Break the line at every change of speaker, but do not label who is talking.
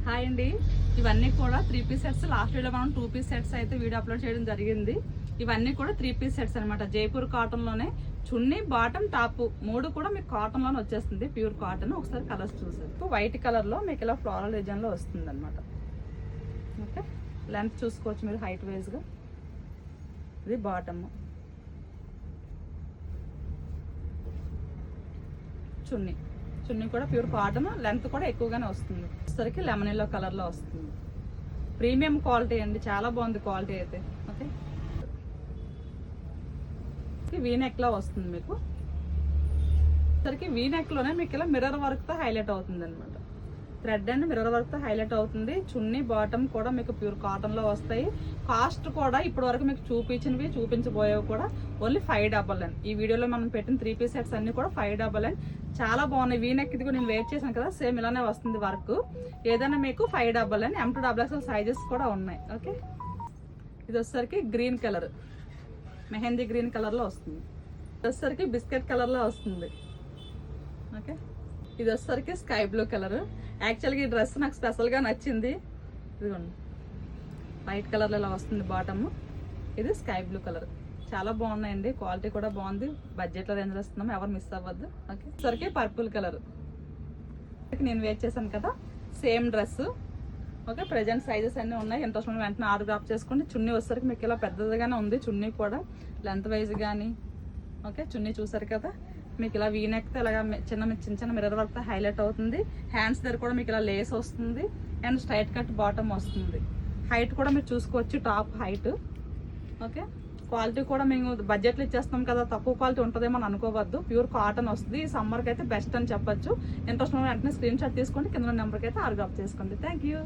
Hi అండి, ఇవన్నీ కూడా 3 పీస్ సెట్స్. లాస్ట్ వీడియో మనం 2 పీస్ సెట్స్ అయితే వీడియో అప్లోడ్ చేయడం జరిగింది. ఇవన్నీ కూడా 3 పీస్ సెట్స్ అనమాట. జైపూర్ కాటన్ లోనే చున్నీ, బాటమ్, టాప్ 3 కూడా మీకు కాటన్ లోనే వచ్చేస్తుంది. Pure cotton. ఒకసారి కలర్స్ చూసారు. వైట్ కలర్ లో మీకు ఇలా ఫ్లోరల్ డిజైన్ లో వస్తుంది అనమాట. ఓకే, లెంత్ చూసుకోవచ్చు మీరు హైట్ వైజ్ గా. ఇది బాటమ్, చున్నీ. చున్నీ కూడా ప్యూర్ కాటన్, లెంత్ కూడా ఎక్కువగానే వస్తుంది. సరికి లెమన్ ఎల్లో కలర్ లో వస్తుంది. ప్రీమియం క్వాలిటీ అండి, చాలా బాగుంది క్వాలిటీ అయితే. ఓకే, వీ నెక్ లో వస్తుంది మీకు. సరికి వీ నెక్ లోనే మీకు ఇలా మిర్రర్ వర్క్ తో హైలైట్ అవుతుంది అనమాట. థ్రెడ్ అండ్ మిర్రర్ వర్క్ తో హైలైట్ అవుతుంది. చున్నీ, బాటమ్ కూడా మీకు ప్యూర్ కాటన్ లో వస్తాయి. కాస్ట్ కూడా ఇప్పటి వరకు మీకు చూపించినవి, చూపించబోయేవి కూడా ఓన్లీ 599. ఈ వీడియోలో మనం పెట్టిన 3 పీస్ సెట్స్ అన్ని కూడా 599. చాలా బాగున్నాయి. వీనెక్ ఇది కూడా నేను వేర్ చేశాను కదా, సేమ్ ఇలానే వస్తుంది వర్క్. ఏదైనా మీకు 599. M2XXL సైజెస్ కూడా ఉన్నాయి. ఓకే, ఇది వచ్చేసరికి green colour, mehndi green colour లో వస్తుంది. ఇది వచ్చేసరికి బిస్కెట్ కలర్ లో వస్తుంది. ఓకే, ఇది వచ్చేసరికి స్కై బ్లూ కలర్. యాక్చువల్గా ఈ డ్రెస్ నాకు స్పెషల్గా నచ్చింది. ఇదిగోండి, వైట్ కలర్లో ఇలా వస్తుంది బాటమ్. ఇది స్కై బ్లూ కలర్. చాలా బాగున్నాయండి, క్వాలిటీ కూడా బాగుంది. బడ్జెట్లో రేంజ్లో ఇస్తున్నాము, ఎవరు మిస్ అవ్వద్దు. ఓకే, సరికి పర్పుల్ కలర్ నేను వేర్ చేశాను కదా, same dress. Okay, present sizes అన్నీ ఉన్నాయి. ఇంట్రెస్ట్ ఉన్న వెంటనే ఆర్డర్ ఆఫ్ చేసుకోండి. చున్నీ వచ్చేసరికి మీకు ఇలా పెద్దదిగానే ఉంది. చున్నీ కూడా లెంత్ వైజ్ కానీ. ఓకే, చున్నీ చూసారు కదా, మీకు ఇలా వీనెక్తో ఇలాగా చిన్న చిన్న మిర్రర్ వర్క్ హైలైట్ అవుతుంది. హ్యాండ్స్ దగ్గర కూడా మీకు ఇలా లేస్ వస్తుంది అండ్ స్ట్రైట్ కట్ బాటమ్ వస్తుంది. హైట్ కూడా మీరు చూసుకోవచ్చు, టాప్ హైట్. ఓకే, క్వాలిటీ కూడా మేము బడ్జెట్లో ఇచ్చేస్తాం కదా, తక్కువ క్వాలిటీ ఉంటుందేమో అని అనుకోవద్దు. ప్యూర్ కాటన్ వస్తుంది. ఈ సమ్మర్కి అయితే బెస్ట్ అని చెప్పొచ్చు. ఇంట్రెస్ట్ వెంటనే స్క్రీన్ షాట్ తీసుకోండి, కింద నెంబర్కి అయితే ఆర్డర్ ఆఫ్ చేసుకోండి. Thank you.